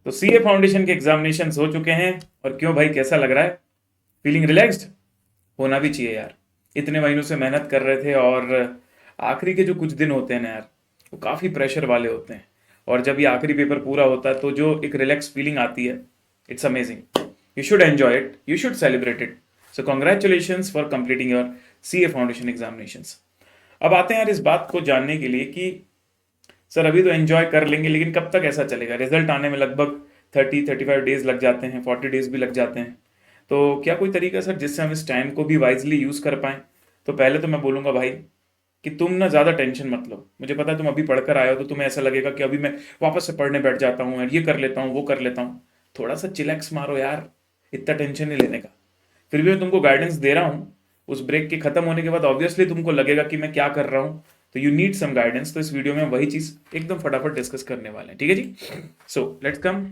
तो CA foundation के examination हो चुके हैं। और क्यों भाई, कैसा लग रहा है? Feeling relaxed? होना भी चाहिए यार। इतने महीनों से मेहनत कर रहे थे और आखिरी के जो कुछ दिन होते हैं ना यार, वो काफ़ी प्रेशर वाले होते हैं। और जब ये आखिरी पेपर पूरा होता है तो जो एक रिलैक्स फीलिंग आती है, it's amazing. You should enjoy it, you should celebrate it. So congratulation for completing your CA foundation examinations. अब आते हैं यार इस बात को जानने के लिए कि सर अभी तो एंजॉय कर लेंगे, लेकिन कब तक ऐसा चलेगा? रिजल्ट आने में लगभग 30-35 डेज लग जाते हैं, 40 डेज भी लग जाते हैं। तो क्या कोई तरीका सर जिससे हम इस टाइम को भी वाइजली यूज़ कर पाएँ? तो पहले तो मैं बोलूँगा भाई कि तुम ना ज़्यादा टेंशन मत लो। मुझे पता है तुम अभी पढ़कर आए हो तो तुम्हें ऐसा लगेगा कि अभी मैं वापस से पढ़ने बैठ जाता हूँ और ये कर लेता हूँ, वो कर लेता हूँ। थोड़ा सा चिलैक्स मारो यार, इतना टेंशन नहीं लेने का। फिर भी मैं तुमको गाइडेंस दे रहा हूँ। उस ब्रेक के खत्म होने के बाद ऑब्वियसली तुमको लगेगा कि मैं क्या कर रहा हूँ, तो यू नीड सम गाइडेंस। तो इस वीडियो में वही चीज़ एकदम फटाफट डिस्कस करने वाले हैं, ठीक है जी। So let's come.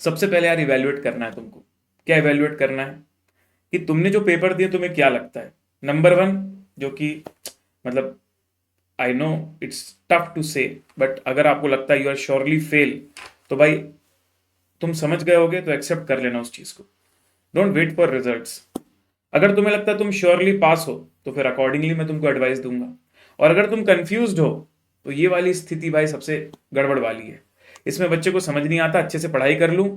सबसे पहले यार इवेल्युएट करना है तुमको। क्या इवेल्युएट करना है कि तुमने जो पेपर दिए तुम्हें क्या लगता है। नंबर वन, जो कि मतलब I know it's tough to say, but अगर आपको लगता है यू आर श्योरली फेल, तो भाई तुम समझ गए होगे तो एक्सेप्ट कर लेना उस चीज़ को। Don't wait for results. अगर तुम्हें लगता है तुम श्योरली पास हो तो फिर अकॉर्डिंगली मैं तुमको एडवाइस दूंगा। और अगर तुम कंफ्यूज्ड हो तो ये वाली स्थिति भाई सबसे गड़बड़ वाली है। इसमें बच्चे को समझ नहीं आता अच्छे से पढ़ाई कर लूँ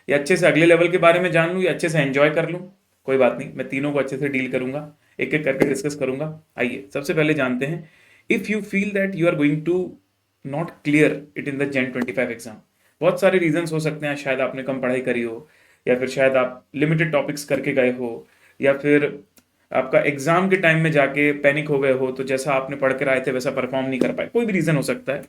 या अच्छे से अगले लेवल के बारे में जान लूँ या अच्छे से एंजॉय कर लूँ। कोई बात नहीं, मैं तीनों को अच्छे से डील करूंगा, एक एक करके डिस्कस करूंगा। आइए सबसे पहले जानते हैं, if you feel that you are going to not clear it in the Jan 25 exam. बहुत सारे रीजंस हो सकते हैं। शायद आपने कम पढ़ाई करी हो, या फिर शायद आप लिमिटेड टॉपिक्स करके गए हो, या फिर आपका एग्जाम के टाइम में जाके पैनिक हो गए हो, तो जैसा आपने पढ़ कर आए थे वैसा परफॉर्म नहीं कर पाए। कोई भी रीज़न हो सकता है।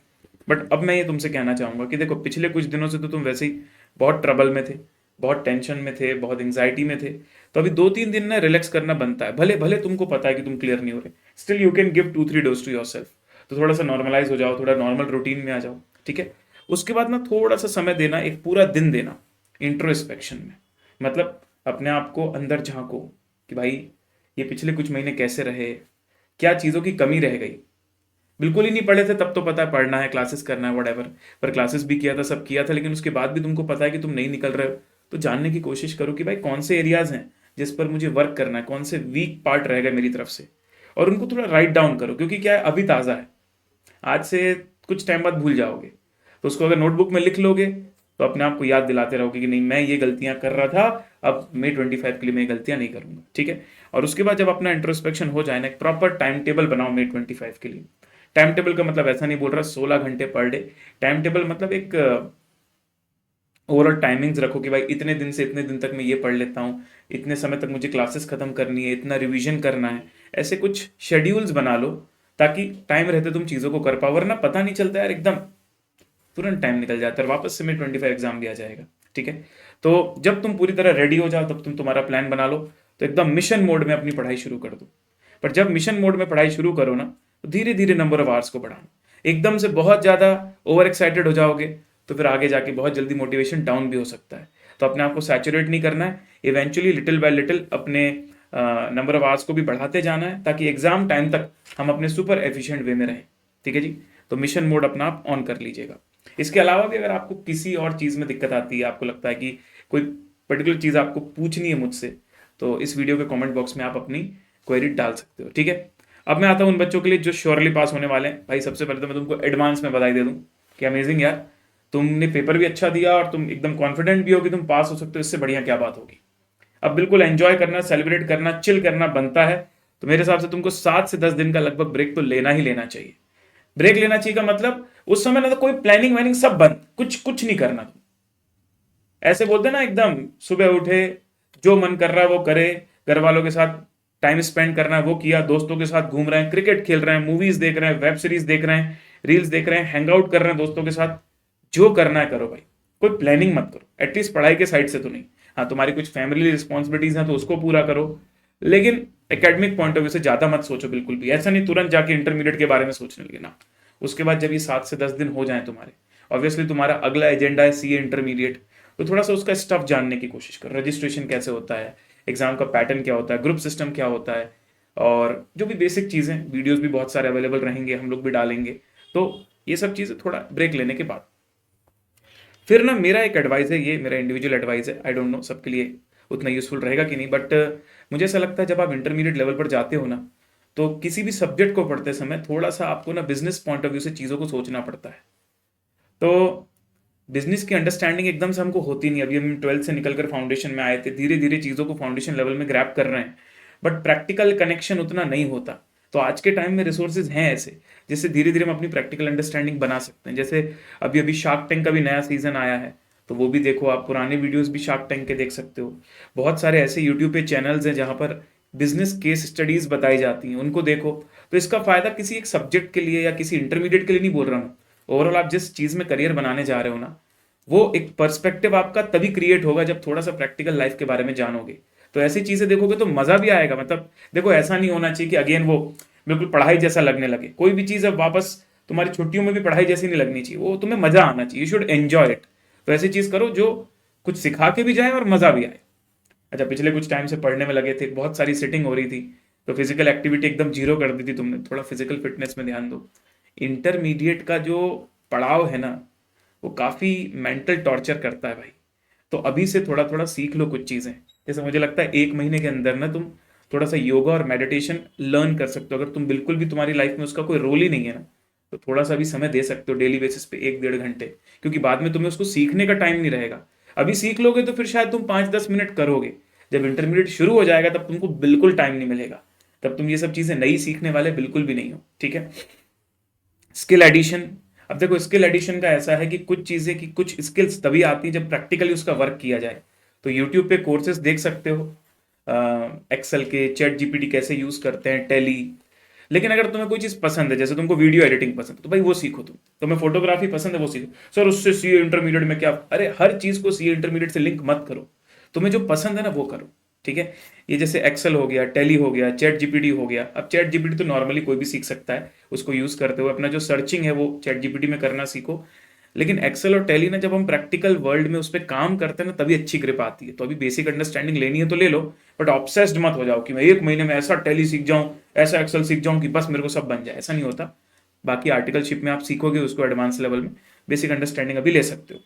बट अब मैं ये तुमसे कहना चाहूँगा कि देखो, पिछले कुछ दिनों से तो तुम वैसे ही बहुत ट्रबल में थे, बहुत टेंशन में थे, बहुत एंग्जाइटी में थे। तो अभी 2-3 दिन ना रिलैक्स करना बनता है। भले भले तुमको पता है कि तुम क्लियर नहीं हो रहे, still you can give 2-3 dose to yourself. तो थोड़ा सा नॉर्मलाइज हो जाओ, थोड़ा नॉर्मल रूटीन में आ जाओ, ठीक है। उसके बाद ना थोड़ा सा समय देना, एक पूरा दिन देना इंट्रोस्पेक्शन में। मतलब अपने आप को अंदर झांको कि भाई ये पिछले कुछ महीने कैसे रहे, क्या चीज़ों की कमी रह गई। बिल्कुल ही नहीं पढ़े थे तब तो पता है पढ़ना है, क्लासेस करना है, वट। पर क्लासेस भी किया था, सब किया था, लेकिन उसके बाद भी तुमको पता है कि तुम नहीं निकल रहे हो। तो जानने की कोशिश करो कि भाई कौन से एरियाज हैं जिस पर मुझे वर्क करना है, कौन से वीक पार्ट रह गए मेरी तरफ से, और उनको थोड़ा राइट डाउन करो। क्योंकि क्या है, अभी ताज़ा है, आज से कुछ टाइम बाद भूल जाओगे। तो उसको अगर नोटबुक में लिख लोगे तो अपने आप को याद दिलाते रहोगे कि नहीं, मैं ये गलतियां कर रहा था, अब May 25 के लिए मैं ये गलतियां नहीं करूंगा, ठीक है। और उसके बाद जब अपना इंट्रोस्पेक्शन हो जाए ना, एक प्रॉपर टाइम टेबल बनाओ May 25 के लिए। टाइम टेबल का मतलब ऐसा नहीं बोल रहा 16 घंटे पर डे। टाइम टेबल मतलब एक ओवरऑल टाइमिंग्स रखो कि भाई इतने दिन से इतने दिन तक मैं ये पढ़ लेता हूँ, इतने समय तक मुझे क्लासेस खत्म करनी है, इतना रिवीजन करना है। ऐसे कुछ शेड्यूल्स बना लो ताकि टाइम रहते तुम चीज़ों को कर पाओ, वरना पता नहीं चलता यार, एकदम तुरंत टाइम निकल जाता है, वापस से May 25 एग्जाम भी आ जाएगा, ठीक है। तो जब तुम पूरी तरह रेडी हो जाओ तब तुम तुम्हारा प्लान बना लो, तो एकदम मिशन मोड में अपनी पढ़ाई शुरू कर दो। पर जब मिशन मोड में पढ़ाई शुरू करो ना, तो धीरे धीरे नंबर ऑफ आवर्स को बढ़ाना। एकदम से बहुत ज़्यादा ओवर एक्साइटेड हो जाओगे तो फिर आगे जाके बहुत जल्दी मोटिवेशन डाउन भी हो सकता है। तो अपने आप को सैचुरेट नहीं करना है, इवेंचुअली लिटिल बाय लिटिल अपने नंबर ऑफ आवर्स को भी बढ़ाते जाना है, ताकि एग्जाम टाइम तक हम अपने सुपर एफिशिएंट वे में रहें, ठीक है जी। तो मिशन मोड अपना आप ऑन कर लीजिएगा। इसके अलावा भी अगर आपको किसी और चीज़ में दिक्कत आती है, आपको लगता है कि कोई पर्टिकुलर चीज़ आपको पूछनी है मुझसे, तो इस वीडियो के कमेंट बॉक्स में आप अपनी क्वेरी डाल सकते हो, ठीक है। अब मैं आता हूँ उन बच्चों के लिए जो श्योरली पास होने वाले हैं। भाई सबसे पहले तो मैं तुमको एडवांस में बधाई दे दूँ कि अमेजिंग यार, तुमने पेपर भी अच्छा दिया और तुम एकदम कॉन्फिडेंट भी हो कि तुम पास हो सकते हो। इससे बढ़िया क्या बात होगी। अब बिल्कुल एंजॉय करना, सेलिब्रेट करना, चिल करना बनता है। तो मेरे हिसाब से तुमको 7 से 10 दिन का लगभग ब्रेक तो लेना ही लेना चाहिए। ब्रेक लेना चाहिए का मतलब उस समय ना तो कोई प्लानिंग वैनिंग सब बंद, कुछ कुछ नहीं करना। ऐसे बोलते ना, एकदम सुबह उठे, जो मन कर रहा है वो करे, घर वालों के साथ टाइम स्पेंड करना है वो किया, दोस्तों के साथ घूम रहे हैं, क्रिकेट खेल रहे हैं, मूवीज देख रहे हैं, वेब सीरीज देख रहे हैं, रील्स देख रहे हैं, हैंग आउट कर रहे हैं दोस्तों के साथ। जो करना है करो भाई, कोई प्लानिंग मत करो, एटलीस्ट पढ़ाई के साइड से तो नहीं। हाँ, तुम्हारी कुछ फैमिली रिस्पॉन्सिबिलिटीज हैं तो उसको पूरा करो, लेकिन एकेडमिक पॉइंट ऑफ व्यू से ज्यादा मत सोचो बिल्कुल भी। ऐसा नहीं तुरंत जाके इंटरमीडिएट के बारे में सोचने लगे ना। उसके बाद जब ये 7 से 10 दिन हो जाए तुम्हारे, ऑब्वियसली तुम्हारा अगला एजेंडा है सीए इंटरमीडिएट। तो थोड़ा सा उसका स्टफ जानने की कोशिश करो, रजिस्ट्रेशन कैसे होता है, एग्जाम का पैटर्न क्या होता है, ग्रुप सिस्टम क्या होता है, और जो भी बेसिक चीज़ें, वीडियोस भी बहुत सारे अवेलेबल रहेंगे, हम लोग भी डालेंगे। तो ये सब चीज़ें थोड़ा ब्रेक लेने के बाद। फिर ना मेरा एक एडवाइस है, ये मेरा इंडिविजुअल एडवाइस है, आई डोंट नो सबके लिए उतना यूजफुल रहेगा कि नहीं, बट मुझे ऐसा लगता है जब आप इंटरमीडिएट लेवल पर जाते हो ना, तो किसी भी सब्जेक्ट को पढ़ते समय थोड़ा सा आपको ना बिजनेस पॉइंट ऑफ व्यू से चीज़ों को सोचना पड़ता है। तो बिजनेस की अंडरस्टैंडिंग एकदम से हमको होती नहीं। अभी हम 12th से निकलकर फाउंडेशन में आए थे, धीरे धीरे चीज़ों को फाउंडेशन लेवल में ग्रैप कर रहे हैं, बट प्रैक्टिकल कनेक्शन उतना नहीं होता। तो आज के टाइम में रिसोर्सेज हैं ऐसे, जिससे धीरे धीरे हम अपनी प्रैक्टिकल अंडरस्टैंडिंग बना सकते हैं। जैसे अभी अभी शार्क टैंक का भी नया सीजन आया है, तो वो भी देखो, आप पुराने वीडियोस भी शार्क टैंक के देख सकते हो। बहुत सारे ऐसे यूट्यूब पे चैनल्स हैं जहाँ पर बिजनेस केस स्टडीज बताई जाती हैं, उनको देखो। तो इसका फायदा किसी एक सब्जेक्ट के लिए या किसी इंटरमीडिएट के लिए नहीं बोल रहा हूँ, ओवरऑल आप जिस चीज में करियर बनाने जा रहे हो ना, वो एक पर्सपेक्टिव आपका तभी क्रिएट होगा जब थोड़ा सा प्रैक्टिकल लाइफ के बारे में जानोगे। तो ऐसी चीजें देखोगे तो मजा भी आएगा। मतलब देखो, ऐसा नहीं होना चाहिए कि अगेन वो बिल्कुल पढ़ाई जैसा लगने लगे। कोई भी चीज अब वापस तुम्हारी छुट्टियों में भी पढ़ाई जैसी नहीं लगनी चाहिए, वो तुम्हें मजा आना चाहिए, यू शुड एंजॉय इट। तो ऐसी चीज करो जो कुछ सिखा के भी जाए और मजा भी आए। अच्छा, पिछले कुछ टाइम से पढ़ने में लगे थे, बहुत सारी सिटिंग हो रही थी, तो फिजिकल एक्टिविटी एकदम जीरो कर दी थी तुमने। थोड़ा फिजिकल फिटनेस में ध्यान दो। इंटरमीडिएट का जो पड़ाव है ना, वो काफ़ी मेंटल टॉर्चर करता है भाई। तो अभी से थोड़ा थोड़ा सीख लो कुछ चीज़ें। जैसे मुझे लगता है 1 महीने के अंदर ना तुम थोड़ा सा योगा और मेडिटेशन लर्न कर सकते हो। अगर तुम बिल्कुल भी तुम्हारी लाइफ में उसका कोई रोल ही नहीं है ना, तो थोड़ा सा भी समय दे सकते हो डेली बेसिस पे, 1-1.5 घंटे। क्योंकि बाद में तुम्हें उसको सीखने का टाइम नहीं रहेगा। अभी सीख लोगे तो फिर शायद तुम 5-10 मिनट करोगे, जब इंटरमीडिएट शुरू हो जाएगा तब तुमको बिल्कुल टाइम नहीं मिलेगा। तब तुम ये सब चीज़ें नई सीखने वाले बिल्कुल भी नहीं हो, ठीक है। Skill addition. अब देखो, स्किल एडिशन का ऐसा है कि कुछ चीजें की कुछ स्किल्स तभी आती है जब प्रैक्टिकली उसका वर्क किया जाए। तो यूट्यूब पे कोर्सेज देख सकते हो, एक्सेल के, चैट जीपीटी कैसे यूज करते हैं, टैली। लेकिन अगर तुम्हें कोई चीज पसंद है, जैसे तुमको वीडियो एडिटिंग पसंद है, तो भाई वो सीखो। तुम्हें फोटोग्राफी पसंद है, वो सीखो। सर उससे सीए इंटरमीडिएट में क्या? अरे हर चीज को सीए इंटरमीडिएट से लिंक मत करो। तुम्हें जो पसंद है ना वो करो, ठीक है। ये जैसे एक्सेल हो गया, टैली हो गया, चैट जीपीटी हो गया। अब चैट जीपीटी तो नॉर्मली कोई भी सीख सकता है, उसको यूज करते हुए अपना जो सर्चिंग है वो चैट जीपीटी में करना सीखो। लेकिन एक्सेल और टैली ना, जब हम प्रैक्टिकल वर्ल्ड में उस पर काम करते हैं ना, तभी अच्छी ग्रिप आती है। तो अभी बेसिक अंडरस्टैंडिंग लेनी है तो ले लो, बट ऑब्सेस्ड मत हो जाओ कि मैं 1 महीने में ऐसा टैली सीख जाऊं, ऐसा एक्सेल सीख जाऊं कि बस मेरे को सब बन जाए। ऐसा नहीं होता। बाकी आर्टिकलशिप में आप सीखोगे उसको एडवांस लेवल में, बेसिक अंडरस्टैंडिंग अभी ले सकते हो।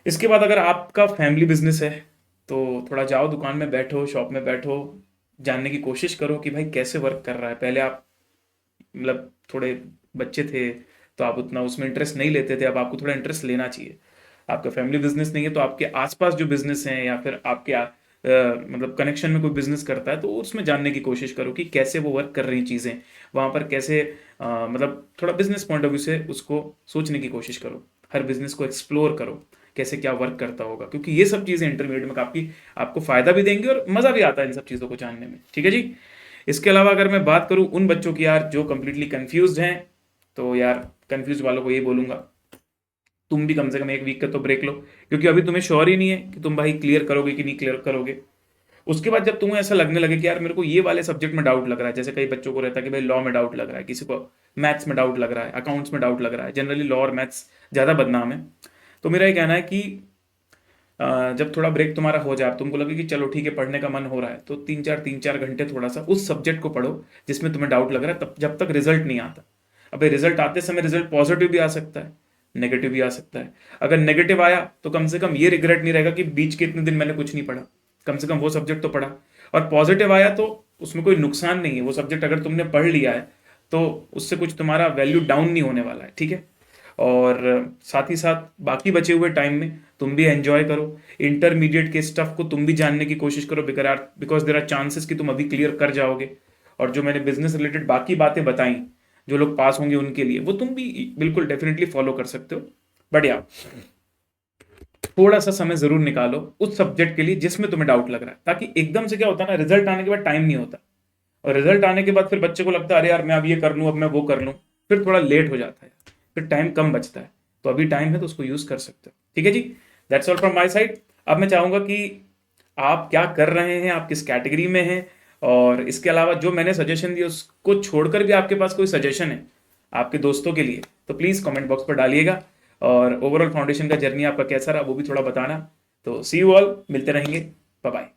इसके बाद अगर आपका फैमिली बिजनेस है, तो थोड़ा जाओ दुकान में बैठो, शॉप में बैठो, जानने की कोशिश करो कि भाई कैसे वर्क कर रहा है। पहले आप मतलब थोड़े बच्चे थे तो आप उतना उसमें इंटरेस्ट नहीं लेते थे, अब आपको थोड़ा इंटरेस्ट लेना चाहिए। आपका फैमिली बिजनेस नहीं है तो आपके आसपास जो बिजनेस हैं या फिर आपके मतलब कनेक्शन में कोई बिजनेस करता है, तो उसमें जानने की कोशिश करो कि कैसे वो वर्क कर रही चीज़ें वहाँ पर, कैसे मतलब थोड़ा बिजनेस पॉइंट ऑफ व्यू से उसको सोचने की कोशिश करो। हर बिजनेस को एक्सप्लोर करो, कैसे क्या वर्क करता होगा, क्योंकि ये सब चीज़ें इंटरमीडिएट में काफ़ी आपको फायदा भी देंगी और मज़ा भी आता है इन सब चीज़ों को जानने में, ठीक है जी। इसके अलावा अगर मैं बात करूँ उन बच्चों की यार जो कंप्लीटली कंफ्यूज हैं, तो यार कंफ्यूज वालों को ये बोलूंगा, तुम भी कम से कम 1 वीक का तो ब्रेक लो। क्योंकि अभी तुम्हें श्योर ही नहीं है कि तुम भाई क्लियर करोगे कि नहीं क्लियर करोगे। उसके बाद जब तुम्हें ऐसा लगने लगे कि यार मेरे को ये वाले सब्जेक्ट में डाउट लग रहा है, जैसे कई बच्चों को रहता है कि भाई लॉ में डाउट लग रहा है, किसी को मैथ्स में डाउट लग रहा है, अकाउंट्स में डाउट लग रहा है। जनरली लॉ और मैथ्स ज़्यादा बदनाम है। तो मेरा ये कहना है कि जब थोड़ा ब्रेक तुम्हारा हो जाए, तुमको लगे कि चलो ठीक है पढ़ने का मन हो रहा है, तो 3-4 घंटे थोड़ा सा उस सब्जेक्ट को पढ़ो जिसमें तुम्हें डाउट लग रहा है, तब जब तक रिजल्ट नहीं आता। अबे रिजल्ट आते समय रिजल्ट पॉजिटिव भी आ सकता है, नेगेटिव भी आ सकता है। अगर नेगेटिव आया तो कम से कम ये रिग्रेट नहीं रहेगा कि बीच के इतने दिन मैंने कुछ नहीं पढ़ा, कम से कम वो सब्जेक्ट तो पढ़ा। और पॉजिटिव आया तो उसमें कोई नुकसान नहीं है, वो सब्जेक्ट अगर तुमने पढ़ लिया है तो उससे कुछ तुम्हारा वैल्यू डाउन नहीं होने वाला है, ठीक है। और साथ ही साथ बाकी बचे हुए टाइम में तुम भी एंजॉय करो, इंटरमीडिएट के स्टफ को तुम भी जानने की कोशिश करो, बिकॉज देर आर चांसेस कि तुम अभी क्लियर कर जाओगे। और जो मैंने बिजनेस रिलेटेड बाकी बातें बताई, जो लोग पास होंगे उनके लिए, वो तुम भी बिल्कुल डेफिनेटली फॉलो कर सकते हो। बढ़िया, थोड़ा सा समय जरूर निकालो उस सब्जेक्ट के लिए जिसमें तुम्हें डाउट लग रहा है, ताकि एकदम से क्या होता है ना, रिजल्ट आने के बाद टाइम नहीं होता। और रिजल्ट आने के बाद फिर बच्चे को लगता है अरे यार मैं अब ये कर लूँ, अब मैं वो कर लूँ, फिर थोड़ा लेट हो जाता है, फिर टाइम कम बचता है। तो अभी टाइम है तो उसको यूज कर सकते हो, ठीक है जी। That's all from my side. अब मैं चाहूंगा कि आप क्या कर रहे हैं, आप किस कैटेगरी में हैं, और इसके अलावा जो मैंने सजेशन दिया उसको छोड़कर भी आपके पास कोई सजेशन है आपके दोस्तों के लिए, तो प्लीज़ कमेंट बॉक्स पर डालिएगा। और ओवरऑल फाउंडेशन का जर्नी आपका कैसा रहा वो भी थोड़ा बताना। तो सी यू ऑल, मिलते रहेंगे, बाय बाय।